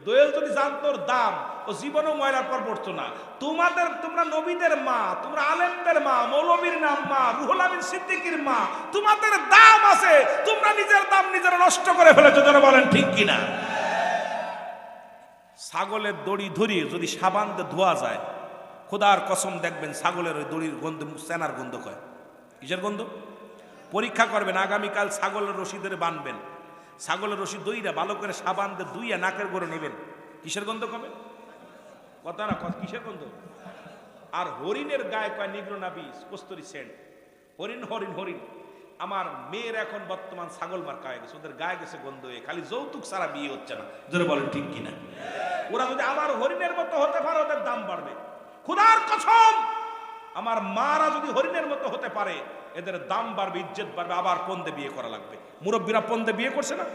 দোয়েল যদি জানতো ওর দাম, ও জীবনেও ময়লার পর পড়তো না। তোমরা নবীদের মা, তোমরা আলেমদের মা, মৌলবীর নাম মা, রুহুল আমিন সিদ্দিকীর মা, তোমাদের দাম আছে। তোমরা নিজের দাম নিজেরা নষ্ট করে ফেলেছো। যারা বলেন ঠিক কিনা? ছাগলের দড়ি ধরিয়ে যদি সাবান দিয়ে ধোয়া যায়, খোদার কসম দেখবেন ছাগলের ওই দড়ির গন্ধ সেনার গন্ধ কয়। কিসের গন্ধ? পরীক্ষা করবেন, আগামীকাল ছাগলের রশি ধরে বাঁধবেন, ছাগলের রশি দইরা ভালো করে সাবান দিয়ে ধুইয়া নাকের করে নেবেন, কিসের গন্ধ কমে? কথা না, কিসের গন্ধ? আর হরিণের গায়ে কয় নিগ্রো নাবি কস্তুরি সেন্ট। হরিণ হরিণ হরিণ। আমার মেয়ের এখন বর্তমান ছাগল মার্কা হয়ে গেছে, ওদের গায়ে গেছে গন্ধ হয়ে, খালি যৌতুক ছাড়া বিয়ে হচ্ছে না। ধরে বলেন ঠিক কিনা? ওরা যদি আমার হরিণের মতো হতে পারে, ওদের দাম বাড়বে। খোদার কসম, আমার মারা যদি হরিণের মতো হতে পারে, এদের দাম বাড়বে, ইজ্জত বাড়বে। আবার পন্দে বিয়ে করা লাগবে। মুরব্বীরা পন্দে বিয়ে করছে না?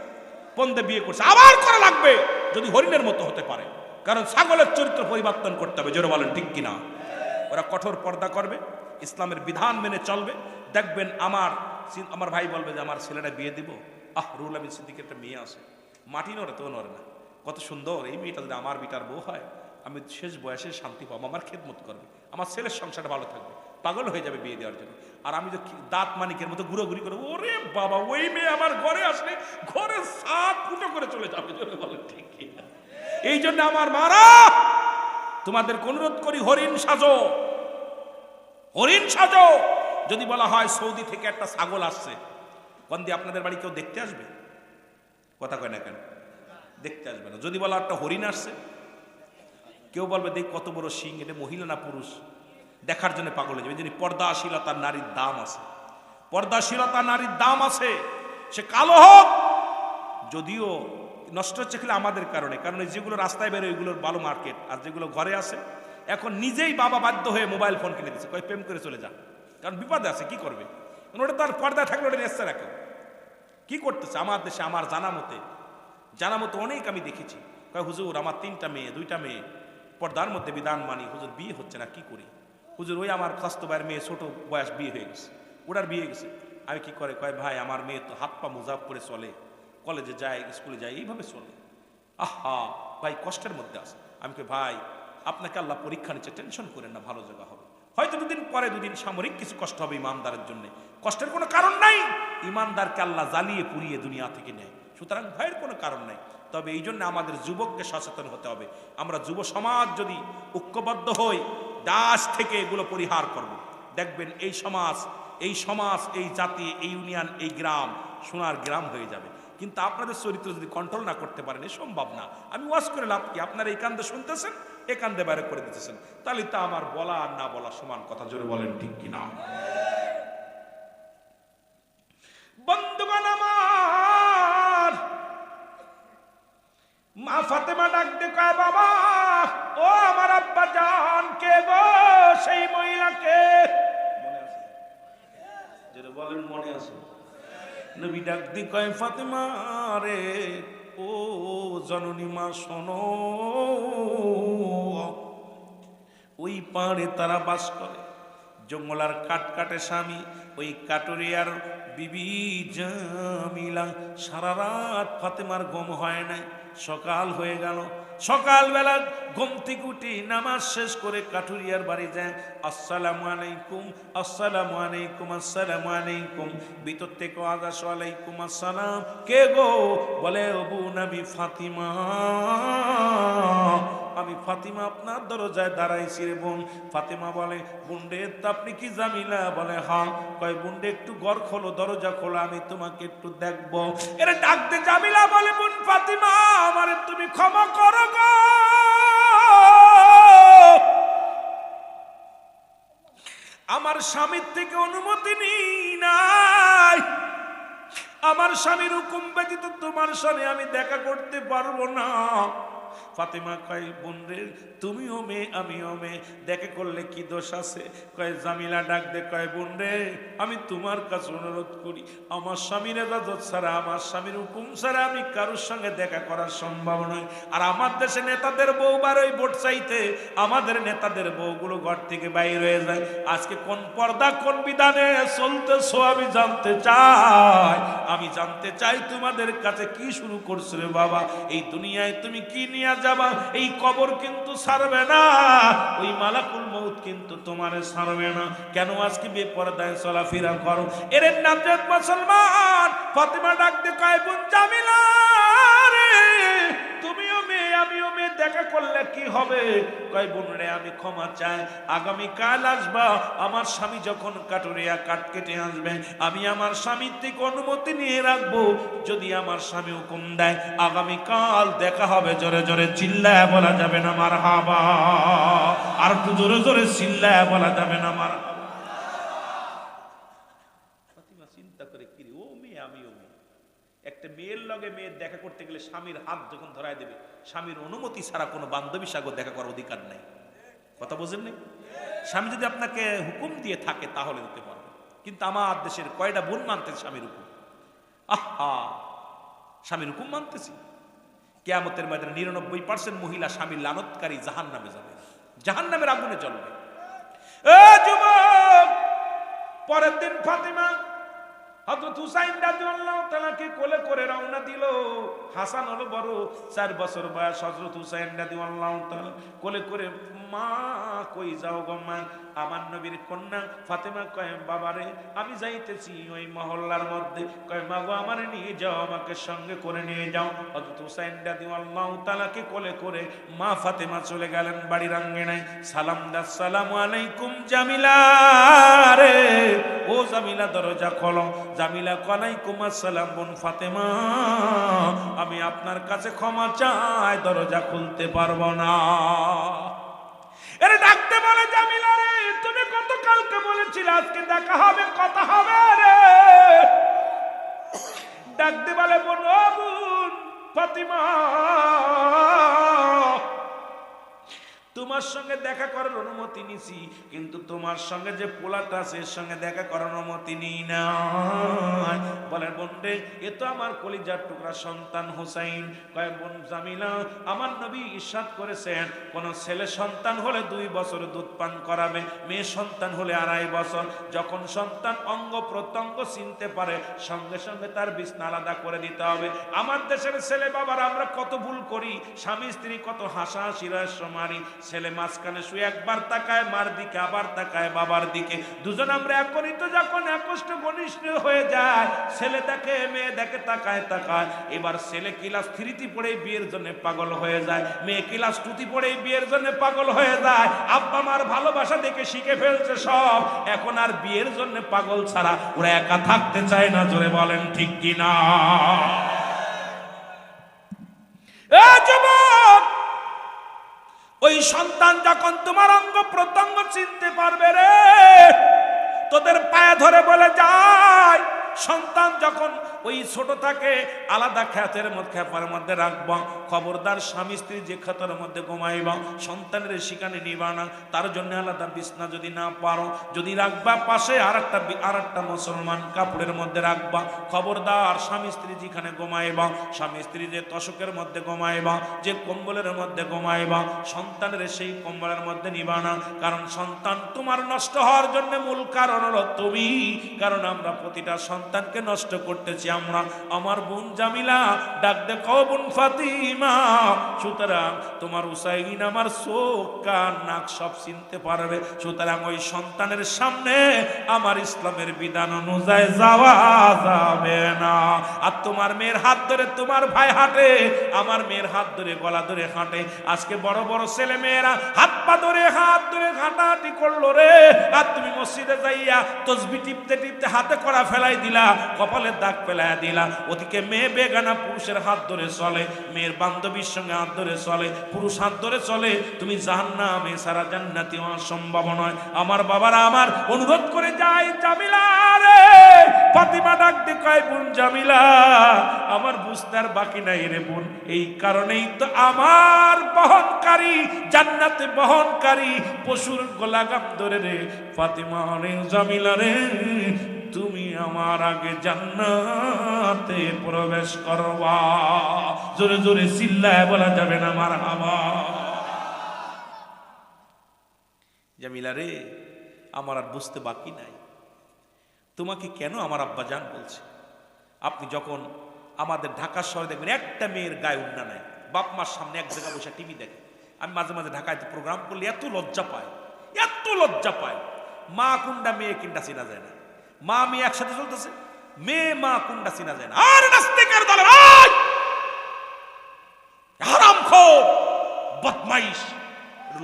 পন্দে বিয়ে করছে, আবার করা লাগবে যদি হরিণের মতো হতে পারে। কারণ ছাগলের চরিত্র পরিবর্তন করতে হবে। জোরে বলেন ঠিক কিনা? ওরা কঠোর পর্দা করবে, ইসলামের বিধান মেনে চলবে। দেখবেন আমার ভাই বলবে যে আমার ছেলেটা বিয়ে দিব, রুহুল আমিন সিদ্দিকের একটা মেয়ে আছে, মাটি নড়ে তো নড়ে না, কত সুন্দর এই মেয়েটা যদি আমার বিটার বউ হয়, আমি শেষ বয়সে শান্তি পাবো, আমার খেদমত করবে, আমার ছেলের সংসারটা ভালো থাকবে, পাগল হয়ে যাবে বিয়ে দেওয়ার জন্য। আর আমি তো দাঁত মানিকের মতো ঘুরোঘুরি করবো, ওরে বাবা, ওই মেয়ে আমার ঘরে আসলে ঘরে সাত ফুটো করে চলে যাবে। জোরে বলেন ঠিক কিনা? এই জন্য আমার মারা তোমাদের অনুরোধ করি, হরিণ সাজো, হরিণ সাজো। যদি বলা হয় সৌদি থেকে একটা ছাগল আসছে, কোন দিয়ে আপনাদের বাড়ি কেউ দেখতে আসবে? কথা কয় না কেন? দেখতে আসবে না। যদি বলা একটা হরিণ আসছে, কেউ বলবে দেখ কত বড় সিং, এটা মহিলা না পুরুষ, দেখার জন্য পাগল হয়ে যাবে। এই জন্য পর্দাশীলতার নারীর দাম আছে, পর্দাশীলতা নারীর দাম আছে। সে কালো হোক, যদিও নষ্ট হচ্ছে খেলে আমাদের কারণে, কারণ যেগুলো রাস্তায় বেরোয় ওইগুলোর ভালো মার্কেট, আর যেগুলো ঘরে আছে এখন নিজেই বাবা বাধ্য হয়ে মোবাইল ফোন কিনে দিচ্ছে, কয় প্রেম করে চলে যা, কারণ বিপদে আছে, কি করবে? ওটা তার পর্দায় থাকলে ওটা নেচতে রাখে। কি করতেছে আমার দেশে? আমার জানা মতো অনেক আমি দেখেছি, কয় হুজুর আমার 3টা মেয়ে 2টা মেয়ে, পর্দার মধ্যে বিধান মানি, হুজুর বিয়ে হচ্ছে না, কি করি? হুজুর ওই আমার স্বাস্থ্য ভাইয়ের মেয়ে ছোট বয়স বিয়ে হয়ে গেছে, ওটার বিয়ে গেছে। আমি কি করে? কয় ভাই আমার মেয়ে তো হাত পা মোজাব করে চলে, কলেজে যায়, স্কুলে যায়, এইভাবে চলে। আহা ভাই, কষ্টের মধ্যে আছে। আমি কই ভাই, আপনাকে আল্লাহ পরীক্ষা নিচ্ছে, টেনশন করেন না, ভালো জায়গা হবে। হয়তো দুদিন পরে সামরিক কিছু কষ্ট হবে ইমানদারের জন্য, কষ্টের কোনো কারণ নাই। ইমানদারকে আল্লাহ জ্বালিয়ে পুড়িয়ে দুনিয়া থেকে নেয়, সুতরাং ভয়ের কোনো কারণ নাই। তবে এই জন্য আমাদের যুবককে সচেতন হতে হবে। আমরা যুব সমাজ যদি ঐক্যবদ্ধ হই, দাস থেকে এগুলো পরিহার করব, দেখবেন এই সমাজ, এই জাতি, এই ইউনিয়ন, এই গ্রাম সোনার গ্রাম হয়ে যাবে। কিন্তু আপনাদের চরিত্র যদি কন্ট্রোল না করতে পারেন, এ সম্ভব না। আমি ওয়াজ করে লাভ কি? আপনারা এই কান্দে শুনতেছেন, এ কান্দে বাইরে করে দিতেছেন, তাহলে তা আমার বলা আর না বলা সমান কথা। জোরে বলেন ঠিক কিনা? বন্ধুগণ আমার, মা ফাতেমা ডাক দিয়ে কয়, বাবা ও আমার আব্বা জান, কে গো সেই মহিলাকে? মনে আছে? যেটা বলেন মনে আছে? নবী ডাক দিয়ে কয়, ফাতেমা রে, ও জননী মা শোনো, ওই পাহাড়ে তারা বাস করে, জঙ্গলার কাট কাটে স্বামী, ওই কাটুরিয়ার বিবি জামিলা। সারা রাত ফাতেমার ঘুম হয় নাই, সকাল হয়ে গেল, সকালবেলা ঘুম থেকে উঠে নামাজ শেষ করে কাঠুরিয়ার বাড়ি যায়, আসসালামু আলাইকুম, আসসালামু আলাইকুম, আসসালামু আলাইকুম। ভিতর থেকে আওয়াজ, ওয়ালাইকুম আসসালাম। কে গো? বলে ওবু নবী ফাতিমা, আমি ফাতিমা আপনার দরজায় দাঁড়াইছি রে বোন। ফাতিমা বলে, বুন্ডে আপনি কি জামিলা? বলে হ্যাঁ। কয় বুন্ডে একটু ঘর খোলো, দরজা খোলো, আমি তোমাকে একটু দেখবো। এরা ডাকতে জামিলা বলে, বোন ফাতিমা আমারে তুমি ক্ষমা করো গো, আমার স্বামীর থেকে অনুমতি নিই নাই, আমার স্বামীর হুকুম ব্যতীত তোমার সাথে আমি দেখা করতে পারবো না। ফাতেমা কয়, বোন রে তুমিও মেয়ে আমিও মেয়ে, দেখা করলে কি দোষ আছে? কয় জামিলা ডাক দে কয়, বোন রে আমি তোমার কাছে অনুরোধ করি, আমার স্বামীর ইজাজত ছাড়া, আমার স্বামীর হুকুম ছাড়া আমি কারোর সঙ্গে দেখা করা সম্ভব নয়। আর আমার দেশে নেতাদের বউ বারোই ভোট চাইতে, আমাদের নেতাদের বউগুলো ঘর থেকে বাইর হয়ে যায়। আজকে কোন পর্দা কোন বিধানে চলতেছো আমি জানতে চাই, আমি জানতে চাই তোমাদের কাছে কি শুরু করছো রে বাবা? এই দুনিয়ায় তুমি কি নিয়ে নিয়ে যাবা, এই কবর কিন্তু ছাড়বে না, ওই মালাকুল মউত কিন্তু তোমারে ছাড়বে না। কেন আজকে বেপরদায় চলাফেরা করো? এর নামজাত মুসলমান ফাতেমা ডাক দিয়ে কয়, বোন জামিলা রে, তুমিও মেয়ে আমিও মেয়ে, দেখা করলে কি হবে? কয়, বোন রে আমি ক্ষমা চাই, আগামী কাল আসবা, আমার স্বামী যখন কাটুরিয়া কাট কেটে আসবে, আমি আমার স্বামীর থেকে অনুমতি নিয়ে রাখবো, যদি আমার স্বামী হুকুম দেয় আগামী কাল দেখা হবে। জোরে জোরে চিল্লায় বলা যাবে না মারহাবা? আর একটু জোরে জোরে চিল্লায় বলা যাবে না মারহাবা? ফাতিমা চিন্তা করে, কি রে, ও মেয়ে আমিও মেয়ে, একটা মেয়ের লগে মেয়ের দেখা করতে গেলে স্বামীর হাত যখন ধরায় দেবে, স্বামীর অনুমতি ছাড়া কোনো বান্ধবীর সাথে দেখা করার অধিকার নাই। কথা বোঝেন নাই? স্বামী যদি আপনাকে হুকুম দিয়ে থাকে তাহলে দিতে পারবে, কিন্তু আমার দেশের কয়টা বোন মানতেছে স্বামীর হুকুম? আহা, স্বামীর হুকুম মানতেছি, কিয়ামতের ময়দানে 99% মহিলা স্বামীর লানতকারী জাহান্নামে যাবে, জাহান্নামের আগুনে জ্বলবে। এ যুবক, পরের দিন ফাতিমা হযরত হুসাইন রাদিয়াল্লাহু তাআলাকে কোলে করে রওনা দিল। হাসান হলো বড়, 4 বছর বয়স। হযরত হুসাইন রাদিয়াল্লাহু তাআলা কোলে করে, মা কই যাও গো মা? আমার নবীর কন্যা ফাতেমা কয়, বাবারে আমি যাইতেছি ওই মহল্লার মধ্যে। কয়, মা গো আমারে নিয়ে যাও, আমাকে সঙ্গে করে নিয়ে যাও। হযরত হুসাইন রাদিয়াল্লাহু তাআলাকে কোলে করে মা ফাতেমা চলে গেলেন বাড়ির আঙ্গিনায়। সালাম দা, আসসালামু আলাইকুম জামিলা রে, ও জামিলা দরজা খোলো। জামিলা, ওয়ালাইকুম আসসালাম। বোন ফাতেমা, আমি আপনার কাছে ক্ষমা চাই, দরজা খুলতে পারবো না। এর ডাকতে বলে, জামিলা রে, তুমি গতকালকে বলেছিলে আজকে দেখা হবে, কথা হবে রে। ডাকতে বলে, বোন, ও বোন ফাতিমা, তোমার সঙ্গে দেখা করার অনুমতি নিছি, কিন্তু তোমার সঙ্গে যে পোলাটা আছে এর সঙ্গে দেখা করার অনুমতি নিই না। বলে, বোন রে, এ তো আমার কলিজার টুকরা সন্তান হুসাইন। কয়, বোন জামিলা, আমার নবী ইরশাদ করেছেন, কোন ছেলে সন্তান হলে 2 বছর দুধ পান করাবে, মেয়ে সন্তান হলে 2.5 বছর। যখন সন্তান অঙ্গ প্রত্যঙ্গ চিনতে পারে, সঙ্গে সঙ্গে তার বিছনা আলাদা করে দিতে হবে। আমার দেশের ছেলে বাবার আমরা কত ভুল করি, স্বামী স্ত্রী কত হাসাহাসি রহস্য মারি। ছেলে মাঝখানে শুয়ে একবার তাকায় মার দিকে, আবার তাকায় বাবার দিকে, দুজন আমরা একনিত যখন একষ্ট ঘনিষ্ঠ হয়ে যায়, ছেলে দেখে মেয়ে দেখে, তাকায় তাকায়। এবার ছেলে ক্লাস 3 পড়ে বিয়ের জন্য পাগল হয়ে যায়, মেয়ে ক্লাস 2 পড়ে বিয়ের জন্য পাগল হয়ে যায়। আব্বা মার ভালোবাসা দেখে শিখে ফেলছে সব, এখন আর বিয়ের জন্য পাগল ছাড়া ওরা একা থাকতে চায় না। জোরে বলেন ঠিক কিনা? যুবক, ওই সন্তান যখন তোমার অঙ্গ প্রত্যঙ্গ চিনতে পারবে রে, তোদের পায়ে ধরে বলে যায়, সন্তান যখন ওই ছোট থাকে আলাদা খেতের মধ্যে রাখবা, খবরদার স্বামী স্ত্রী যে খেতের মধ্যে ঘুমাইবা, সন্তানের শিকানে নিবা না, তার জন্য আলাদা বিছনা যদি না পারো, যদি রাখবা পাশে আর একটা মুসলমান কাপড়ের মধ্যে রাখবা। খবরদার স্বামী স্ত্রী যেখানে ঘুমাইবা, স্বামী স্ত্রী যে তোশকের মধ্যে ঘুমাইবা, যে কম্বলের মধ্যে ঘুমাইবা, সন্তানের সেই কম্বলের মধ্যে নিবা না, কারণ সন্তান তোমার নষ্ট হওয়ার জন্য মূল কারণ হলো তুমি। কারণ আমরা প্রতিটা সন্তানকে নষ্ট করতেছি আমরা। আমার বোন জামিলা ডাক দেখো, বোন ফাতিমা, সুতরাং তোমার হুসাইন আমার চোখ কান নাক সব চিনতে পারবে, সুতরাং ওই সন্তানের সামনে আমার ইসলামের বিধান অনুযায়ী যাওয়া যাবে না। আর তোমার মেয়ের হাত ধরে তোমার ভাই হাঁটে, আমার মেয়ের হাত ধরে গলা ধরে হাঁটে। আজকে বড় বড় ছেলে মেয়েরা হাত পা ধরে হাঁটাহাঁটি করলো রে, আর তুমি মসজিদে যাইয়া তসবিহ টিপতে টিপতে হাতে করা ফেলাই দিলা, কপালের দাগ ফেলাই দিলা। ওদিকে মেয়ে বেগানা পুরুষের হাত ধরে চলে, মেয়ের বান্ধবীর সঙ্গে হাত ধরে চলে, পুরুষ হাত ধরে চলে, তুমি জাহান্নামে সারা জান্নাতি হওয়া সম্ভব নয়। আমার বাবারা আমার অনুরোধ করে যায়, জামিলা রে, ফাতিমা ডাক দিয়ে কয়, বোন জামিলা, আমার বুঝতে আর বাকি নাই রে বোন, এই কারণেই তো আমার বহনকারী জান্নাতে বহনকারী পশুর গোলাগাম ধরে রে ফাতিমা রে, জামিলা রে, তুমি আমার আগে জান্নাতে প্রবেশ করবা। জোরে জোরে চিল্লায় বলা যাবে না মারহাবা? জামিলা রে, আমার আর বুঝতে বাকি নাই, তোমাকে কেন আমার আব্বা জান বলছে। আপনি যখন আমাদের ঢাকা শহরে দেখবেন একটা মেয়ের গায়ে উন্না নাই, বাপ মার সামনে এক জায়গায় বসে টিভি দেখে। আমি মাঝে মাঝে ঢাকায় প্রোগ্রাম করলে এত লজ্জা পায়। মা কোনটা মেয়ে কোনটা চিনা যায় না, মা মেয়ে একসাথে চলতেছে, মেয়ে মা কোনটা চিনা যায় না। আর নাস্তিকের দলের হারামখোর বদমাইশ,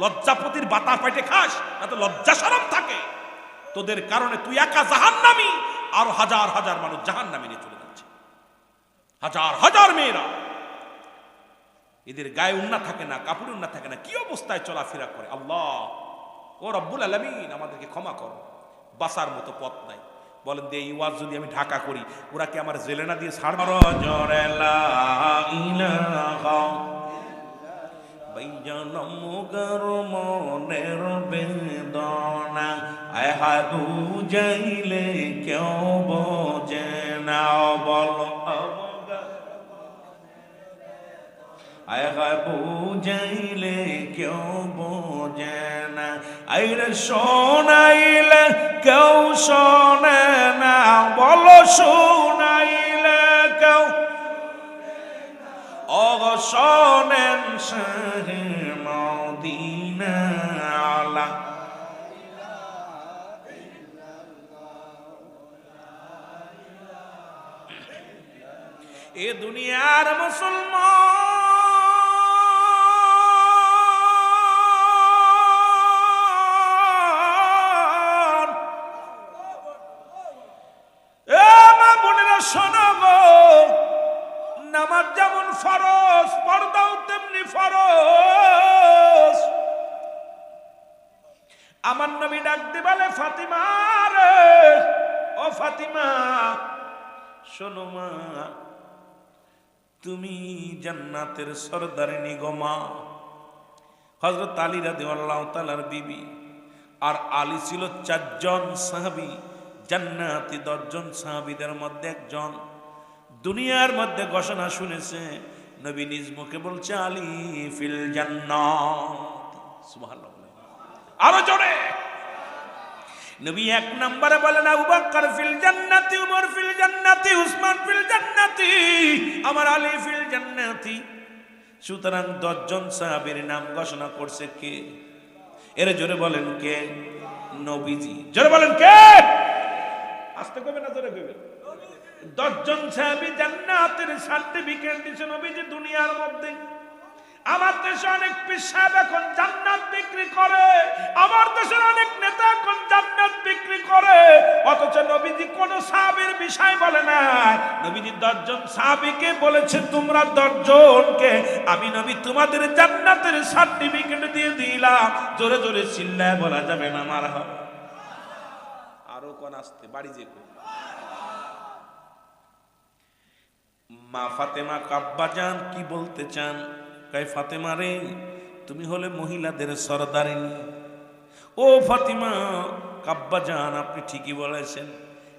লজ্জাপতির বাতা পাইতে খাস না তো লজ্জা শরম থাকে। তোদের কারণে তুই একা জাহান্নামী, আর হাজার হাজার মানুষ জাহান্নামী নিয়ে চলে যাচ্ছে। হাজার হাজার মেয়েরা, এদের গায়ে উন্না থাকে না, কাপড় উন্না থাকে না, কি অবস্থায় চলাফেরা করে। আল্লাহ ও রব্বুল আলামিন আমাদেরকে ক্ষমা করো, বাঁচার মতো পথ নাই। বলেন যে এই ওয়াজ যদি আমি ঢাকা করি, ওরা কি আমার জেলে না দিয়ে ছাড়বে? মনের বেদনা আহাদু যাইলে কেউ বোঝে না, বলো বুঝাইলে কেউ বোঝে না, আইরে শোনাইলে কেউ শোনে না, বলো শোনাইলে কেউ শোনেন শাহে মদিনা আলা। এ দুনিয়ার মুসলমান, এ মা বোনেরা শোনো গো, নামাজ যেমন ফরজ, পর্দাও তেমনি ফরজ। আমার নবী ডাক দিয়ে বলে, ফাতিমা রে, ও ফাতিমা শোনো মা, তুমি জান্নাতের সরদারিনী গো মা। হযরত আলী রাদিয়াল্লাহু তাআলার বিবি, আর আলী ছিল 4 জন সাহাবী, জান্নাতি 10 জন সাহাবীদের মধ্যে একজন। দুনিয়ার মধ্যে ঘোষণা শুনেছে, নবী নিজ মুখে বলছে আলী ফিল জান্নাত। সুবহানাল্লাহ, আরো জোরে। নবী 1 নম্বরে বলেন আবু বকর ফিল জান্নাতি, উমর ফিল জান্নাতি, উসমান ফিল জান্নাতি, আমার আলী ফিল জান্নাতি। সুতরাং 10 জন সাহাবীর নাম ঘোষণা করছে কে? এর জোরে বলেন কে? নবীজি। জোরে বলেন কে? আস্তে কইবেন না জোরে কইবেন। 10 জন সাহাবী জান্নাতের সার্টিফিকেট দিয়েছে নবীজি দুনিয়ার মধ্যে। আমার দেশে অনেক পীর সাহেব এখন জান্নাত বিক্রি করে, আমার দেশের অনেক নেতা এখন জান্নাত বিক্রি করে, অথচ নবীজি কোন সাহাবীর বিষয় বলে না। নবীজি 10 জন সাহাবীকে বলেছে, তোমরা 10 জনকে আমি নবী তোমাদের জান্নাতের সার্টিফিকেট দিয়ে দিলাম। জোরে জোরে চিল্লায় বলা যাবে না মারহাবা? আরো কোন আসতে বাড়ি যে মা ফাতেমা কাব্বা জান কি বলতে চান? কয় ফাতেমা রে, তুমি হলে মহিলাদের সরদারিনী। ও ফাতিমা, কাব্বা জান আপনি ঠিকই বলেছেন,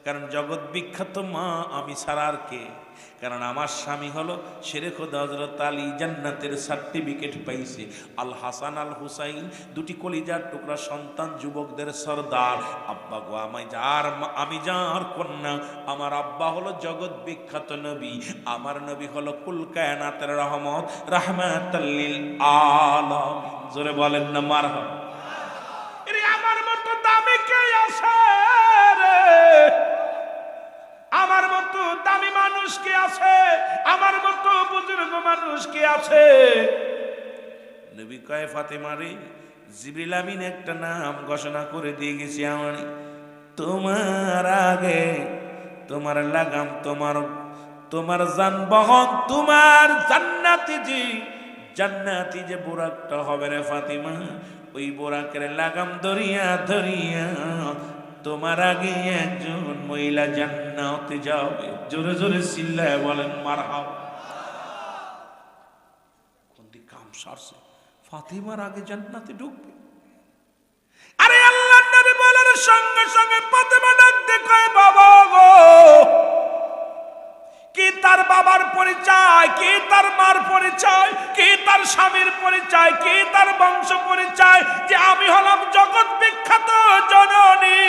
কারণ জগৎ বিখ্যাত মা আমি ছাড়া আর কে? কারণ আমার স্বামী হলো শেরে খোদা হযরত আলী, জান্নাতের সার্টিফিকেট পাইছে। আল হাসান আল হুসাইন, 2টি কলিজার টুকরা সন্তান, যুবকদের সরদার। আব্বা গো আমি যার কন্যা, আমার আব্বা হলো জগৎ বিখ্যাত নবী, আমার নবী হলো কুল কায়নাতের রহমত, রাহমাতাল লিল আলামিন। জোরে বলেন না মারহাবা? এরে আমার মতো দামি কে আছে রে? আমার মতো দামি মানুষ কে আছে? আমার মতো বুজুর্গ মানুষ কে আছে? নবী কয় ফাতেমা রে, জিবরিল আমিন একটা নাম ঘোষণা করে দিয়ে গেছি আমি, তোমার আগে তোমার লাগাম, তোমার যানবাহন, তোমার জান্নাতি যে বোরাকটা হবে রে ফাতিমা, ওই বোরাকের লাগাম ধরিয়া ধরিয়া তোমার আগে একজন মহিলা জান্নাতে যাবে। জোরে জোরে চিল্লায় বলেন মারহাবা। কোন দিক কাম সারছে, ফাতিমার আগে জান্নাতে ঢুকবে। আরে আল্লাহর নবী বলার সঙ্গে সঙ্গে ফাতিমা ডাক দিয়ে কয়, বাবা গো, কি তার বাবার পরিচয়, কি তার মার পরিচয়, কি তার স্বামীর পরিচয়, কি তার বংশ পরিচয়, যে আমি হলাম জগৎ বিখ্যাত জননী,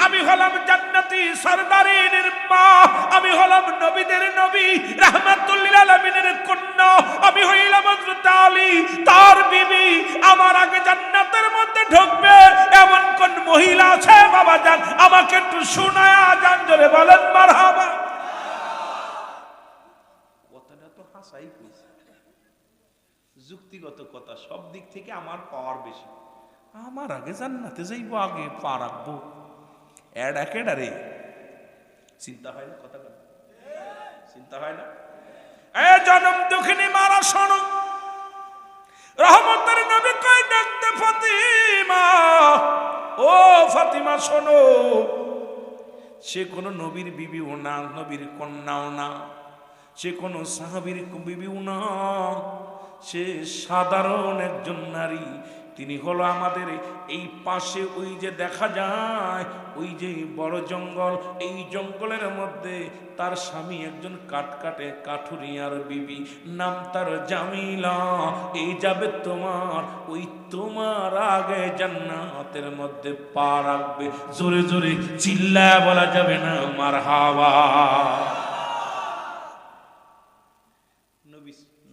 আমি হলাম জান্নাতি নবী সরদারিনীর মা, আমি হলাম নবীদের নবী রাহমাতুল লিল আলামিনের কন্যা, আমি হইলাম হযরত আলী তার বিবি। আমার আগে জান্নাতের মধ্যে ঢুকবে এমন কোন মহিলা আছে বাবা জান? আমাকে একটু শোনায়া জান, জোরে বলেন মারহাবা। কথাটা তো হাসাই কইছে, যুক্তিগত কথা, সব দিক থেকে আমার পাওয়ার বেশি। আমার আগে জান্নাতে যাইবো, আগে পা রাখবো, এডা কেডা রে? চিন্তা হয় না? কথা চিন্তা হয় না? এ জনম দুঃখিনী মারা শোনো, রহমতের নবী কই ডাকতে ফাতিমা, ও ফাতিমা শোনো, সে কোনো নবীর বিবিও না, নবীর কন্যাও না, সে কোনো সাহাবীর বিবিও না, সে সাধারণ একজন নারী। তিনি হলো আমাদের এই পাশে ওই যে দেখা যায় ওই যে বড় জঙ্গল, এই জঙ্গলের মধ্যে তার স্বামী একজন কাটকাটে কাঠুরিয়ার বিবি, নাম তার জামিলা। এই যাবে তোমার, ওই তোমার আগে জান্নাতের মধ্যে পা রাখবে। জোরে জোরে চিল্লায় বলা যাবে না মারহাবা।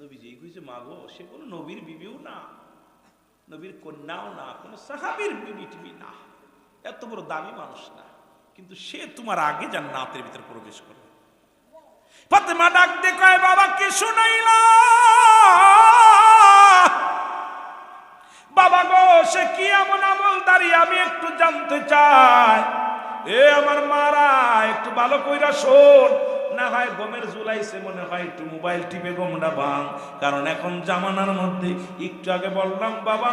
নবীজি কইছে মাগো, সে কোনো নবীর বিবিও না, নবীর কন্যাও না, কোনো সাহাবীর বিবি টিবি না, এত বড় দামি মানুষ না, কিন্তু সে তোমার আগে জান্নাতের ভিতরে প্রবেশ করবে। ফাতেমা ডাক দিয়ে কয়, বাবা কি শুনাইলা? বাবা গো, সে কি এমন আমলদারি আমি একটু জানতে চাই। এ আমার মারা, একটু ভালো কইরা শোন, না হয় গমের ঝুলাইছে মনে হয়, একটু মোবাইল টিপে গমটা ভাঙ। কারণ এখন জামানার মধ্যে একটু আগে বললাম বাবা,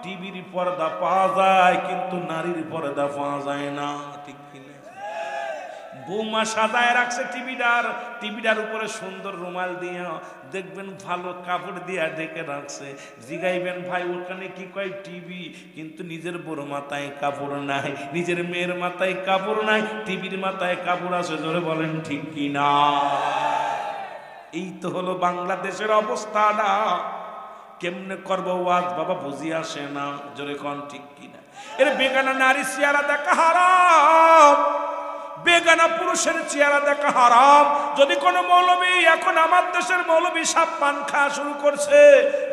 টিভির পর্দা পাওয়া যায় কিন্তু নারীর পর্দা পাওয়া যায় না, ঠিক কিনা? বৌমা সাজায় রাখছে টিভিটার উপরে সুন্দর রুমাল দিয়ে, দেখবেন ভালো কাপড় দিয়ে ঢেকে রাখছে। জিগাইবেন ভাই ওখানে কি কয় টিভি, কিন্তু নিজের বড় মাথায় কাপড় নাই, নিজের মেয়ের মাথায় কাপড় নাই, টিভির মাথায় কাপড় আছে। জোরে বলেন ঠিক কিনা? এই তো হলো বাংলাদেশের অবস্থা। না কেমনে করবো ওয়াজ বাবা, বুঝি আসে না। জোরে কোন ঠিক কিনা? এর বেগানা নারী চেহারা দেখা হারাম, বেগানা পুরুষের চেহারা দেখা হারাম। যদি কোনো মৌলবী, এখন আমার দেশের মৌলবী সাপ পান খাওয়া শুরু করছে,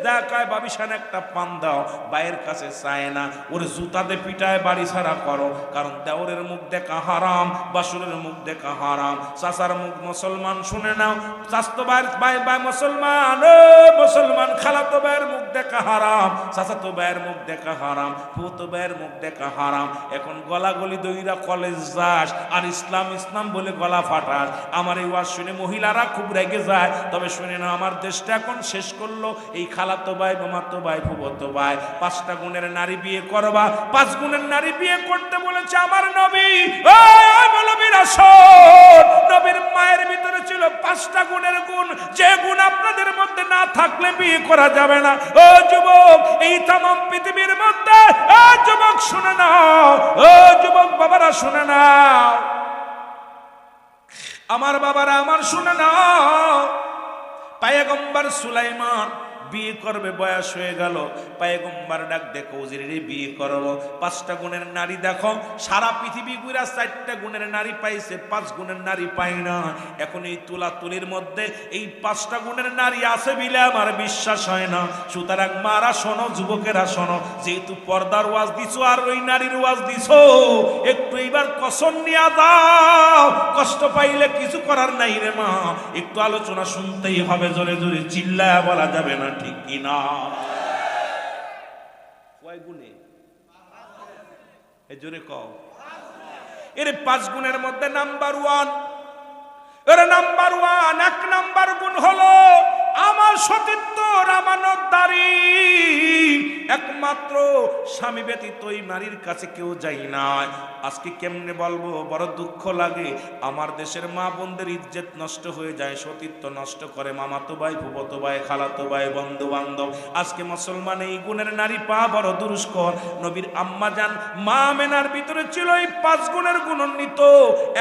দেখায় বাবিসান একটা পান দাও, বাইয়ের কাছে চায় না, ওর জুতাতে পিটায় বাড়ি ছাড়া করো। কারণ দেওরের মুখ দেখা হারাম, বাসুরের মুখ দেখা হারাম। চাচার মুখ মুসলমান শুনে নাও, চাচতো ভাই মুসলমান, ও মুসলমান, খালাতো ভাইয়ের মুখ দেখা হারাম, চাচাতো ভাইয়ের মুখ দেখা হারাম, ফুতো ভাইয়ের মুখ দেখা হারাম। এখন গলাগলি দইরা কলেজ যাস আর ইসলাম বলে গলা ফাটাস। আমার এই ওয়াজ শুনে মহিলারা খুব রেগে যায়। তবে শুনে না, আমার দেশটা এখন শেষ করলো এই খালাতো ভাই, মামাতো ভাই, ফুফাতো ভাই। 5টা গুণের নারী বিয়ে করবা, 5 গুণের নারী বিয়ে করতে বলেছে আমার নবী। ওই মৌলবীরা শোন, নবীর মায়ের ভিতরে ছিল 5টা গুণের গুণ, যে গুণ আপনাদের মধ্যে না থাকলে বিয়ে করা যাবে না। ও যুবক, এই তামাম পৃথিবীর মধ্যে, ও যুবক শুনে নাও, ও যুবক বাবারা শুনে নাও, আমার বাবারা আমার শুনে নাও, পয়গম্বর সুলাইমান বিয়ে করবে, বয়স হয়ে গেল। পয়গম্বর ডাক দেখো, ওজিরে বিয়ে করবো। 5টা গুণের নারী দেখো, সারা পৃথিবী ঘুরা 4টা গুণের নারী পাইছে, 5 গুণের নারী পাই না। এখন এই তুলাতুলির মধ্যে এই 5টা গুণের নারী আছে বিলে আমার বিশ্বাস হয় না। সুতরাং মারা শোনো, যুবকেরা শোনো, যেহেতু পর্দার ওয়াজ দিছো আর ওই নারীর ওয়াজ দিছো, একটু এইবার কসম নিয়ে দাও। কষ্ট পাইলে কিছু করার নাই রে মা, একটু আলোচনা শুনতেই হবে। জোরে জোরে চিল্লায়া বলা যাবে না, ঠিক কিনা? কয় গুণে? এই জোরে কও। এর 5 গুণের মধ্যে নাম্বার 1, এর নাম্বার 1, 1 নাম্বার গুণ হলো আমার সতীত্ব, আমানতদারি। একমাত্র স্বামী ব্যতীত ওই নারীর কাছে কেউ যাই না। আজকে কেমনে বলবো, বড় দুঃখ লাগে। আমার দেশের মা বোনদের ইজ্জত নষ্ট হয়ে যায়, সতীত্ব নষ্ট করে মামাতো ভাই, ফুফাতো ভাই, খালাতো ভাই, বন্ধু বান্ধব। আজকে মুসলমান এই গুণের নারী পা বড় দুষ্কর। নবীর আম্মা জান মা মেনার ভিতরে ছিল এই 5 গুণের গুণান্বিত।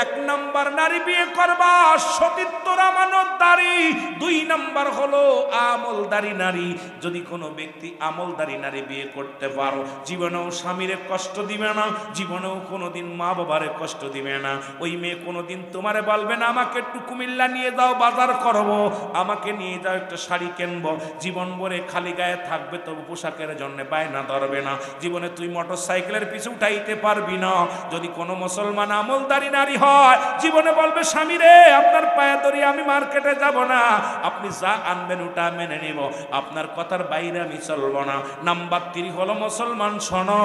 1 নাম্বার নারী বিয়ে করবা, সতীত্ব আমানতদারি। 2 নাম্বার হলো আমলদারি নারী। যদি কোনো ব্যক্তি আমলদারি নারী বিয়ে করতে পারো, জীবনেও স্বামীরে কষ্ট দিবে না, জীবনেও কোনোদিন মা বাবারে কষ্ট দিবে না। ওই মেয়ে কোনোদিন তোমারে বলবে না আমাকে একটু কুমিল্লা নিয়ে যাও বাজার করবো, আমাকে নিয়ে যাও একটা শাড়ি কিনবো। জীবন ভরে খালি গায়ে থাকবে, তবু পোশাকের জন্য বায়না ধরবে না। জীবনে তুই মোটর সাইকেলের পিছু উঠাইতে পারবি না। যদি কোনো মুসলমান আমলদারি নারী হয়, জীবনে বলবে স্বামী রে আপনার পায়ে ধরি আমি মার্কেটে যাব না, আপনি যা আনবেন ওটা মেনে নিব, আপনার কথার বাইরে আমি চলবো না। নাম্বার 3 হলো মুসলমান শোনো,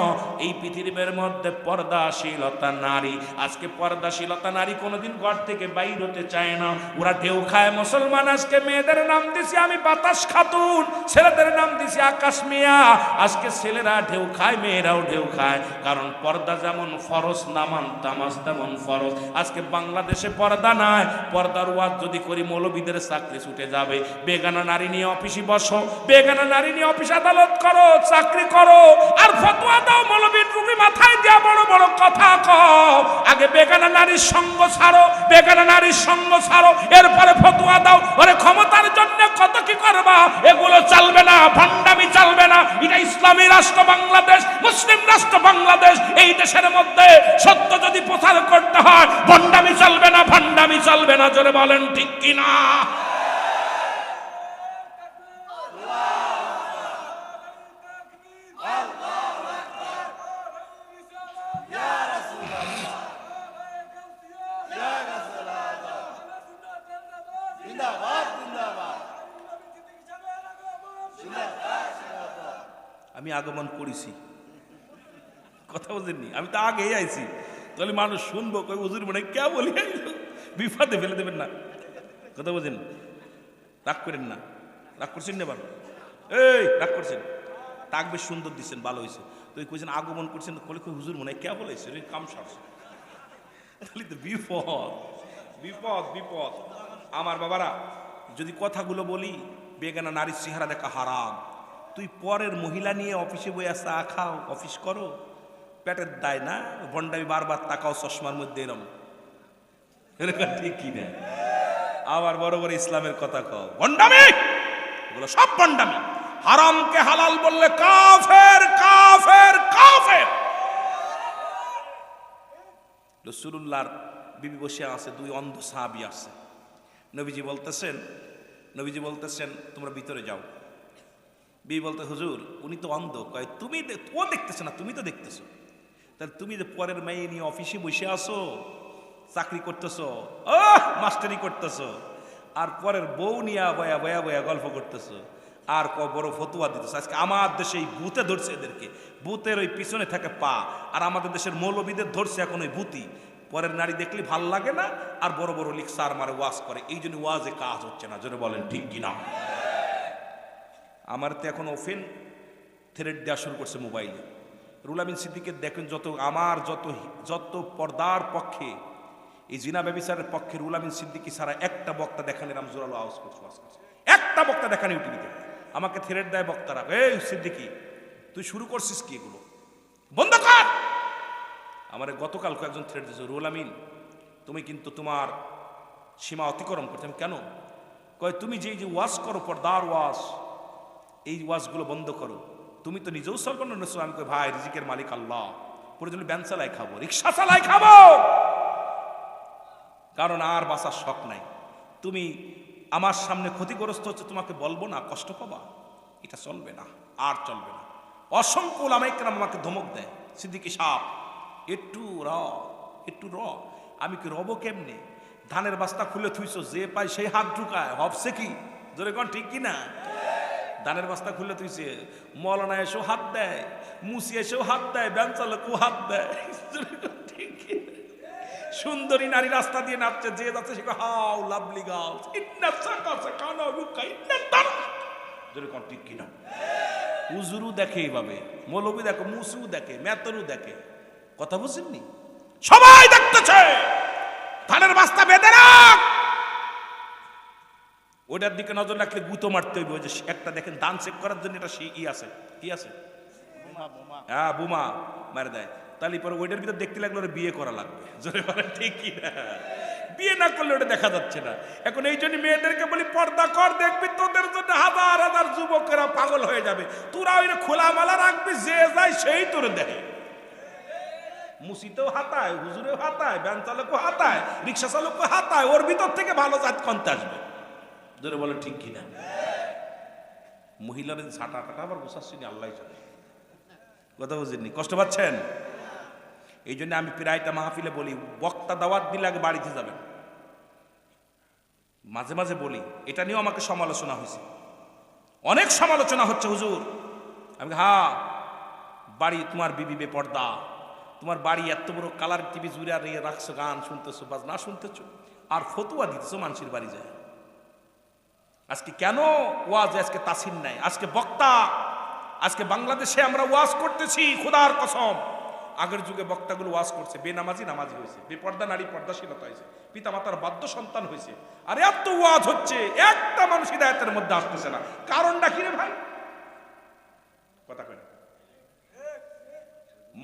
এই পৃথিবীর মধ্যে পর্দাশীলতা নারী। আজকে পর্দাশীলতা নারী কোনোদিন ঘর থেকে বাইর হতে চায় না, ওরা ঢেউ খায়। মুসলমান আজকে মেয়েদের নাম দিছি আমি বাতাস খাতুন, ছেলেদের নাম দিছি আকাশ মিয়া। আজকে ছেলেরা ঢেউ খায়, মেয়েরাও ঢেউ খায়, কারণ পর্দা যেমন ফরজ, নামান তামাজ তেমন ফরজ। আজকে বাংলাদেশে পর্দা নাই, পর্দার ওয়াজ যদি করি মৌলবীদের চাকরি ছুটে যাবে। বেগানা নারী নিয়ে অফিসে বসো, বেগানা নারী নিয়ে অফিস আদালত করো, চাকরি করো, আর ফতোয়া দাও মৌলবীর টুপি মাথায় দিয়া বড় বড় কথা কও। আগে বেগানা নারীর সঙ্গ ছাড়ো, বেগানা নারীর সঙ্গ ছাড়ো, এরপরে ফতোয়া দাও। ওরে ক্ষমতার জন্য কত কি করবা, এগুলো চলবে না, ভণ্ডামি চলবে না। এটা ইসলামী রাষ্ট্র বাংলাদেশ, মুসলিম রাষ্ট্র বাংলাদেশ। এই দেশের মধ্যে সত্য যদি প্রচার করতে হয়, ভণ্ডামি চলবে না, ভণ্ডামি চলবে না। জোরে বলেন ঠিক কিনা? আমি আগমন করেছি, কথা বুঝেননি, আমি তো আগেই আইছি। তাহলে মানুষ শুনবো, কই হুজুর মনে কে বলি, বিপদে ফেলে দেবেন না। কথা বুঝেন, রাগ করেন না। রাগ করছেন না? এবার এই রাগ করছেন, তাক বেশ সুন্দর দিচ্ছেন, ভালো হয়েছে। তো কইছেন আগমন করছেন, কলে কই হুজুর মনে কে বলেছে রে, কাম সারছে। তাহলে তো বিপদ, বিপদ, বিপদ। আমার বাবারা, যদি কথাগুলো বলি, বেগানা নারীর চেহারা দেখা হারাম। তুই পরের মহিলা নিয়ে অফিসে বই চা খাও, অফিস করো, পেটের দায় না, ভণ্ডামি বারবার তাকাও চশমার মধ্যে, এরম এরকম ঠিক কিনা? আবার বড় বড় ইসলামের কথা কও, ভণ্ডামি, এগুলো সব ভণ্ডামি। হারামকে হালাল বললে কাফের, কাফের, কাফের। রাসূলুল্লাহর বিবি বসে আছে, 2 অন্ধ সাহাবী আছে। নবীজি বলতেছেন তোমরা ভিতরে যাও। বিবি বলতে হুজুর উনি তো অন্ধ। কয় তুমি ও দেখতেছ না, তুমি তো দেখতেছো। তাহলে তুমি যে পরের মেয়ে নিয়ে অফিসে বসে আসো, চাকরি করতেছো, মাস্টারি করতেছো, আর পরের বউ নিয়ে বয়া বয়া বয়া গল্প করতেছো, আর বড় ফতুয়া দিতেছো। আজকে আমার দেশে এই ভূতে ধরছে এদেরকে, ভূতের ওই পিছনে থাকে পা, আর আমাদের দেশের মৌলবীদের ধরছে এখন ওই ভূতি। পরের নারী দেখলে ভাল লাগে না, আর বড় বড় লিকসার মারে ওয়াজ করে, এই জন্য ওয়াজে কাজ হচ্ছে না। জোরে বলেন ঠিক কিনা? আমার তো এখন ওপেন থ্রেড দেওয়া শুরু করছে মোবাইলে। রুহুল আমিন সিদ্দিকের দেখেন, যত পর্দার পক্ষে, এই জিনা ব্যভিচারের পক্ষে রুহুল আমিন সিদ্দিকী ছাড়া একটা বক্তা দেখান, এরম জোরালো আওয়াজ করছে, একটা বক্তা দেখান ইউটিভিতে। আমাকে থ্রেড দেয় বক্তারা, এই সিদ্দিকী তুই শুরু করছিস কি, এগুলো বন্ধ কর। আমার গতকাল কয়েকজন থ্রেড দিয়েছে, রুহুল আমিন তুমি কিন্তু তোমার সীমা অতিক্রম করতে। আমি কেন? কয় তুমি যে ওয়াজ করো, পর্দার ওয়াজ, এই ওয়াজগুলো বন্ধ করো। তুমি তো নিজেও সর্বন্ন। আমি কই ভাই, রিজিকের মালিক আল্লাহ, প্রয়োজনে ব্যান চালাই খাবো, রিক্সা চালাই খাবো, কারণ আর বাঁচার শখ নাই। তুমি আমার সামনে ক্ষতিগ্রস্ত হচ্ছে, তোমাকে বলবো না, কষ্ট পাবা, এটা চলবে না, আর চলবে না। অসংখ্য ওলামায়ে কেরাম আমাকে ধমক দেয়, সিদ্দিকী সাহেব একটু র। আমি কি রব কেমনে? ধানের বস্তা খুলে থুইছো, যে পাই সেই হাত ঢুকায়, হবছে কি? জোরে কোন ঠিক কি না? ধানের বস্তা খুলে তুইছে, মৌলানা এসেও হাত দেয়, মুসি এসেও হাত দেয়, ব্যান চালকও হাত দেয়। সুন্দরী নারী রাস্তা দিয়ে নাচছে, যে যাচ্ছে সে হাউ লাভলি গার্লস, ইন্না সাকাসা কানা রুকা ইন্না দার। জোরে কোন ঠিক কি না? হুজুরও দেখে এইভাবে, মৌলবী দেখে, মুসিও দেখে, মেতরও দেখে। কথা বুঝেননি? সবাই দেখতেছে। ধানের বস্তা বেঁধে রাখ, ওটার দিকে নজর রাখলে গুঁতো মারতে হইবে। যে একটা দেখেন দান চেক করার জন্য এটা ই আছে, কি আছে, হ্যাঁ বোমা মারে দেয়। তাহলে পরে ওইটার ভিতরে দেখতে লাগলে ওরা বিয়ে করা লাগবে। জোরে বলেন ঠিক কি না? বিয়ে না করলে ওটা দেখা যাচ্ছে না। এখন এই জন্য মেয়েদেরকে বলি পর্দা কর, দেখবি তোদের জন্য হাজার হাজার যুবকেরা পাগল হয়ে যাবে। তোরা ওই খোলামালা রাখবি, যে যায় সেই তোর দেখে। মুসিতেও হাতায়, হুজুরেও হাতায়, ব্যান চালকও হাতায়, রিক্সা চালকও হাতায়, ওর ভিতর থেকে ভালো জাত কমতে আসবে। জোরে বলে ঠিক কিনা? মহিলাদের ঝাঁটা টাটা আবার বসাচ্ছি আল্লাহ জানে, কথা বুঝেননি? কষ্ট পাচ্ছেন? এই জন্য আমি প্রায়টা মাহফিলে বলি, বক্তা দাওয়াত দিলে আগে বাড়িতে যাবেন। মাঝে মাঝে বলি, এটা নিয়েও আমাকে সমালোচনা হয়েছে, অনেক সমালোচনা হচ্ছে হুজুর। আমি হ্যাঁ, বাড়ি তোমার বিবি বেপর্দা, তোমার বাড়ি এত বড় কালার টিভি জুড়ে আর রাখছো, গান শুনতেছো, বাজ না শুনতেছো, আর ফতুয়া দিতেছো মানুষের বাড়ি যায়। আজকে কেন ওয়াজ, আজকে তাসির নাই, আজকে বক্তা, আজকে বাংলাদেশে আমরা ওয়াজ করতেছি খোদার কসম। আগের যুগে বক্তাগুলো ওয়াজ করছে, বেনামাজি নামাজি হয়েছে, বেপর্দা নারী পর্দাশীলতা হয়েছে, পিতা মাতার বাধ্য সন্তান হয়েছে, আর এত ওয়াজ হচ্ছে, একটা মানুষ হিদায়াতের মধ্যে আসতেছে না। কারণটা কি রে ভাই? কথা কয় না।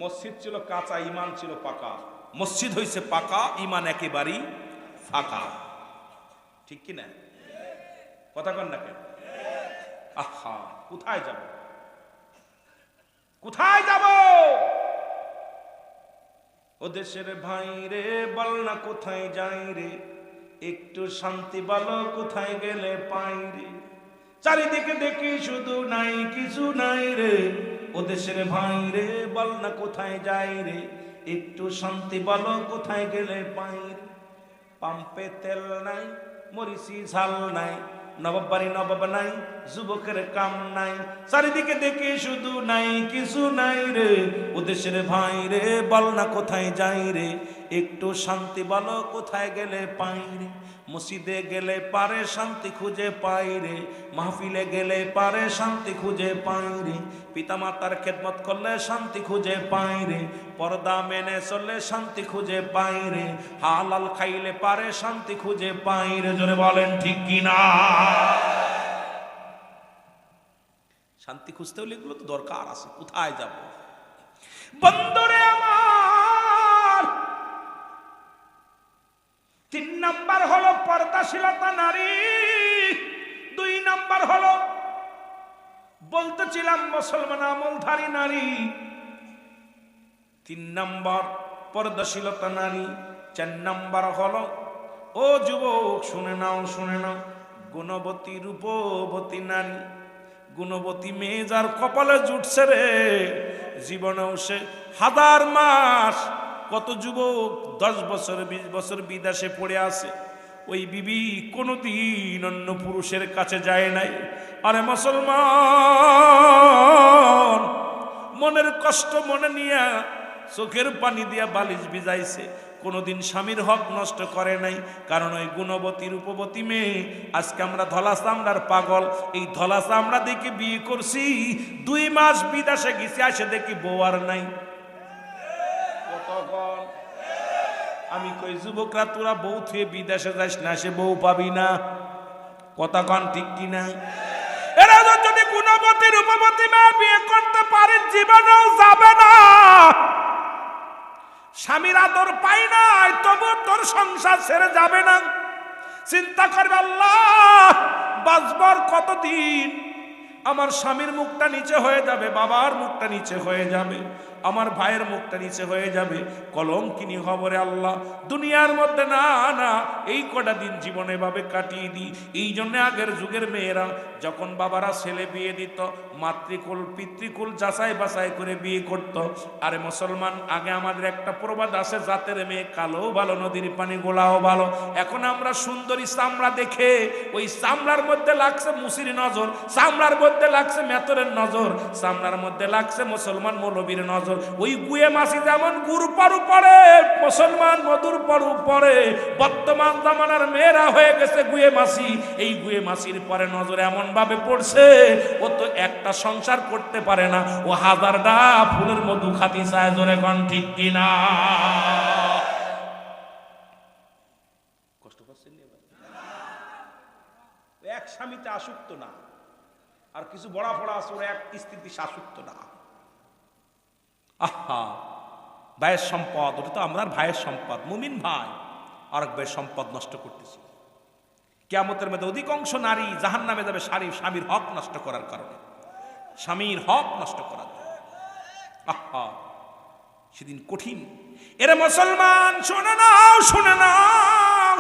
মসজিদ ছিল কাঁচা, ইমান ছিল পাকা। মসজিদ হয়েছে পাকা, ইমান একেবারেই ফাঁকা। ঠিক কি না? কথা কন না কেন? আহা, কোথায় যাব, কোথায় যাব? ও দেশের ভাই রে, বল না কোথায় যাই রে, একটু শান্তি বলো কোথায় গেলে পাই রে। চারিদিকে দেখি শুধু নাই কিছু নাই রে, ও দেশের ভাই রে, বল না কোথায় যাই রে, একটু শান্তি বলো কোথায় গেলে পাই রে। পাম্পে তেল নাই, মরিচি ঝাল নাই, নবাব বাড়ি নবাব নাই, যুবকের কাম নাই, চারিদিকে দেখি শুধু নাই কিছু নাই রে, ও দেশের ভাই রে, বল না কোথায় যাই রে, একটু শান্তি বলো কোথায় গেলে পাই রে। মসজিদে গেলে পারে শান্তি খুঁজে পাই রে, মাহফিলে গেলে পারে শান্তি খুঁজে পাই রে, পিতা মাতার খেদমত করলে শান্তি খুঁজে পাই রে, পর্দা মেনে চললে শান্তি খুঁজে পাই রে, হালাল খাইলে পারে শান্তি খুঁজে পাই রে। জোরে বলেন ঠিক কিনা? শান্তি খুঁজতে হলে এগুলো তো দরকার আছে। কোথায় যাব বন্ধুরে আমার? 3 নাম্বার হলো পর্দাশীলতা নারী, 2 নাম্বার হলো বলতেছিলাম মুসলমান আমলধারী নারী, 3 নাম্বার পর্দাশীলতা নারী, 4 নাম্বার হলো, ও যুবক শুনে নাও, শুনে নাও, গুণবতী রূপবতী নারী। গুণবতী মেয়ে যার কপালে জুটছে রে, জীবনেও সে 1000 মাস, কত যুবক 10 বছর 20 বছর বিদেশে পড়ে আছে, ওই বিবি কোনোদিন অন্য পুরুষের কাছে যায় নাই। আরে মুসলমান, মনের কষ্ট মনে নিয়ে চোখের পানি দিয়া বালিশ ভিজাইছে, কোনোদিন স্বামীর হক নষ্ট করে নাই। কারণ ওই গুণবতী রূপবতী মেয়ে, আজকে আমরা ধলা চামড়ার পাগল, এই ধলা চামড়া দেখে বিয়ে করছি, 2 মাস বিদেশে গেছি, আসে দেখি বউ আর নাই। আমি কই যুবকরা, তোরা বউ থুয়ে বিদেশে যাস না, সে বউ পাবি না। কথা কন ঠিক কিনা? এরা যদি গুণবতী রূপবতী মেয়ে বিয়ে করতে পারে, জীবনেও যাবে না। স্বামীর আদর পাই নাই, তবু তোর সংসার ছেড়ে যাবে না। চিন্তা করবে, আল্লাহ বাঁচবার কতদিন, আমার স্বামীর মুখটা নিচে হয়ে যাবে, বাবার মুখটা নিচে হয়ে যাবে, আমার ভাইয়ের মুখটা নিচে হয়ে যাবে, কলঙ্কিনী খবরে আল্লাহ দুনিয়ার মধ্যে না না এই কটা দিন জীবনে ভাবে কাটিয়ে দিই। এই জন্য আগের যুগের মেয়েরা যখন বাবারা ছেলে বিয়ে দিত, মাতৃকুল পিতৃকুল যাচাই বাছাই করে বিয়ে করত। আরে মুসলমান, আগে আমাদের একটা প্রবাদ আছে, জাতের মেয়ে কালো ভালো, নদীর পানি গোলাও ভালো। এখন আমরা সুন্দরী চামড়া দেখে, ওই চামড়ার মধ্যে লাগছে মুসির নজর, চামড়ার মধ্যে লাগছে মেতরের নজর, চামড়ার মধ্যে লাগছে মুসলমান মৌলবীর নজর। ওই গুয়ে মাসি যেমন গুড় পারু পড়ে, মুসলমান মধুর পারু পড়ে, বর্তমান জামানার মেয়েরা হয়ে গেছে গুয়ে মাসি। এই গুয়ে মাসির পরে নজর এমন ভাবে পড়ছে, ও তো একটা সংসার করতে পারে না, ও 1000টা ফুলের মধু খাতি চায়। জোরে কোন ঠিক কিনা? কষ্ট পাচ্ছেন? এক স্বামীতে আসক্ত না, আর কিছু বড়া ফড়া আছে, ওরা এক স্ত্রীতে আসক্ত না। আহা, ভাইয়ের সম্পদ, ওটা তো আমার ভাইয়ের সম্পদ, মুমিন ভাই, আরেক ভাই সম্পদ নষ্ট করতেছি। কিয়ামতের মধ্যে অধিকাংশ নারী জাহান্নামে যাবে স্বামীর হক নষ্ট করার কারণে, স্বামীর হক নষ্ট করার জন্য। আহা, সেদিন কঠিন। এরে মুসলমান, শুনে নাও, শুনে নাও,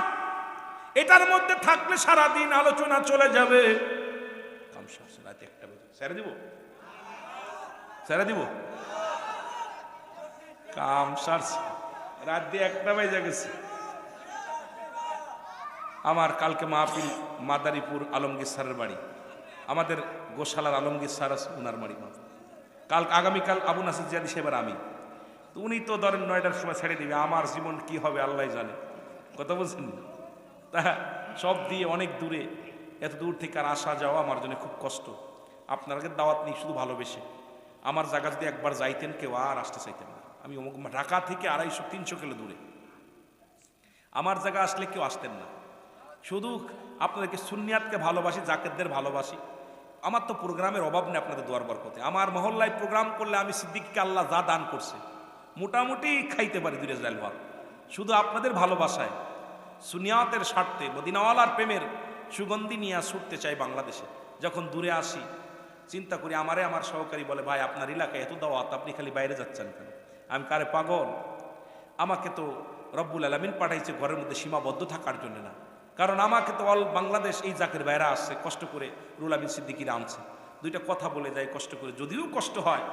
এটার মধ্যে থাকলে সারাদিন আলোচনা চলে যাবে। রাতে 1টা বাজে ছেড়ে দিব, ছেড়ে দিব, কাম সারছে, রাত দিয়ে 1টা বেজে গেছে। আমার কালকে মাহফিল মাদারীপুর আলমগীর স্যারের বাড়ি, আমাদের গোশালার আলমগীর স্যার আছে, উনার বাড়ি মাহফিল। আগামীকাল আবু নাসির জিয়াদি সাহেবের আমি, তো উনি তো ধরেন 9টার সময় ছেড়ে দিবে। আমার জীবন কি হবে আল্লাহ জানে, কথা বলছেন। তা সব দিয়ে অনেক দূরে, এত দূর থেকে আর আসা যাওয়া আমার জন্য খুব কষ্ট। আপনাকে দাওয়াত নিয়ে শুধু ভালোবেসে, আমার জায়গা যদি একবার যাইতেন কেউ আর আসতে চাইতেন না। আমি ঢাকা থেকে 250-300 কিলো দূরে, আমার জায়গা আসলে কেউ আসতেন না। শুধু আপনাদেরকে সুন্নিয়াতকে ভালোবাসি, জাকেরদের ভালোবাসি। আমার তো প্রোগ্রামের অভাব নেই আপনাদের দোয়ার বরকতে। আমার মহল্লায় প্রোগ্রাম করলে আমি সিদ্দিককে আল্লাহ যা দান করছে মোটামুটি খাইতে পারি 2 রেজাইল ভাত। শুধু আপনাদের ভালোবাসায়, সুনিয়াতের স্বার্থে, মদিনাওয়ালার প্রেমের সুগন্ধি নিয়ে ছুটতে চাই বাংলাদেশে। যখন দূরে আসি চিন্তা করি, আমার সহকারী বলে, ভাই আপনার এলাকায় এত দাওয়াত, আপনি খালি বাইরে যাচ্ছেন কেন? আমি কারে পাগল, আমাকে তো রব্বুল আলামিন পাঠাইছে ঘরের মধ্যে সীমাবদ্ধ থাকার জন্য না। কারণ আমাকে তো অল বাংলাদেশ এই জাকের বাইরে আসছে, কষ্ট করে রুহুল আমিন সিদ্দিকীরা আনছে। 2টা কথা বলে যায় কষ্ট করে, যদিও কষ্ট হয়,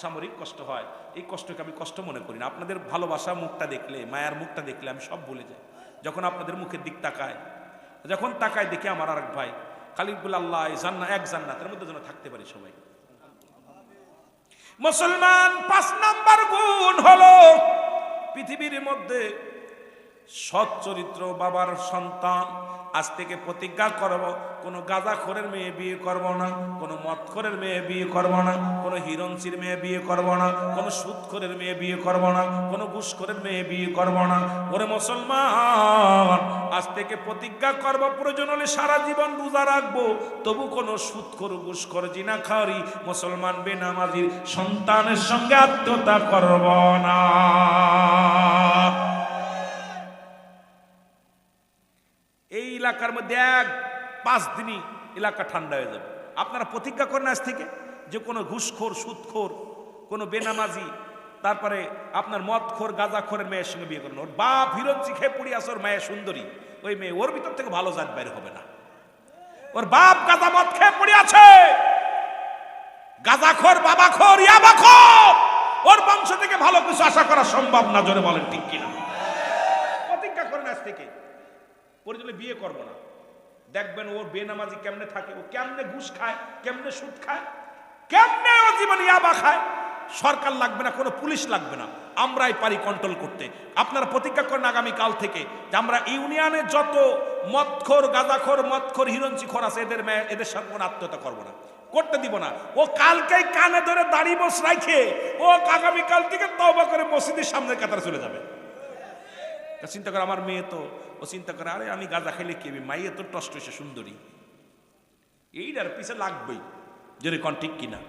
সামরিক কষ্ট হয়, এই কষ্টকে আমি কষ্ট মনে করি না। আপনাদের ভালোবাসা মুখটা দেখলে, মায়ার মুখটা দেখলে আমি সব ভুলে যাই। যখন আপনাদের মুখের দিক তাকায়, যখন তাকায় দেখি আমার আরেক ভাই খালি বলে আল্লাহ এক জান্নাতের মধ্যে যেন থাকতে পারি সবাই। মুসলমান 5 নাম্বার গুণ হলো পৃথিবীর মধ্যে সৎ চরিত্র বাবার সন্তান। আজ থেকে প্রতিজ্ঞা করব, কোনো গাঁজাখোরের মেয়ে বিয়ে করব না, কোনো মদখোরের মেয়ে বিয়ে করব না, কোনো হিরণচির মেয়ে বিয়ে করব না, কোনো সুদখোরের মেয়ে বিয়ে করব না, কোনো ঘুষখোরের মেয়ে বিয়ে করব না। ওরে মুসলমান, আজ থেকে প্রতিজ্ঞা করব, প্রয়োজন হলে সারা জীবন রোজা রাখবো, তবু কোনো সুদখোর, ঘুষখোর, জিনাখারি, মুসলমান বেনামাজির সন্তানের সঙ্গে আত্মীয়তা করব না। এই এলাকার মধ্যে 5 দিনই এলাকা ঠান্ডা হয়ে যাবে। আপনারা প্রতিজ্ঞা করেন আজ থেকে যে কোনো ঘুষখোর, সুদখোর, কোনো বেনামাজি, তারপরে আপনার মদখোর, গাঁজাখোরের মেয়ের সঙ্গে বিয়ে করেন। ওর বাপ হিরণচি খেয়ে পড়ি আছে, ওর মায়ের সুন্দরী, ওই মেয়ে ওর ভিতর থেকে ভালো জাত বাইরে হবে না। ওর বাপ গাঁজা মদ খেয়ে পড়ি আছে, গাঁজাখোর, বাবাখোর, ইয়াবাখোর, ওর বংশ থেকে ভালো কিছু আশা করা সম্ভব না। জোরে বলেন ঠিক কিনা? প্রতিজ্ঞা করেন আজ থেকে পরিচয় বিয়ে করব না। দেখবেন ওর বেনামাজি কেমনে থাকে, ও কেমনে ঘুষ খায়, কেমনে সুদ খায়, কেমনে ও জীবনে ইয়াবা খায়। সরকার লাগবে না, কোনো পুলিশ লাগবে না, আমরাই পারি কন্ট্রোল করতে। আপনারা প্রতিজ্ঞা করেন আগামী কাল থেকে যে আমরা ইউনিয়নে যত মদখোর, গাঁজাখোর, মদখোর, হিরণচিখোর আছে, এদের সাথে কোনো আত্মীয়তা করবো না, করতে দিব না। ও কালকেই কানে ধরে দাড়ি বস রাখে, ও আগামী কাল থেকে তওবা করে মসজিদের সামনের কাতারে চলে যাবে। চিন্তা করে আমার মেয়ে তো, ও চিন্তা করে আরে আমি গাঁজা খাইলে কি হবে, মাইয়ে তো টষ্ট সুন্দরী, এইটার পিছে লাগবেই। যদি কোন ঠিক কিনা?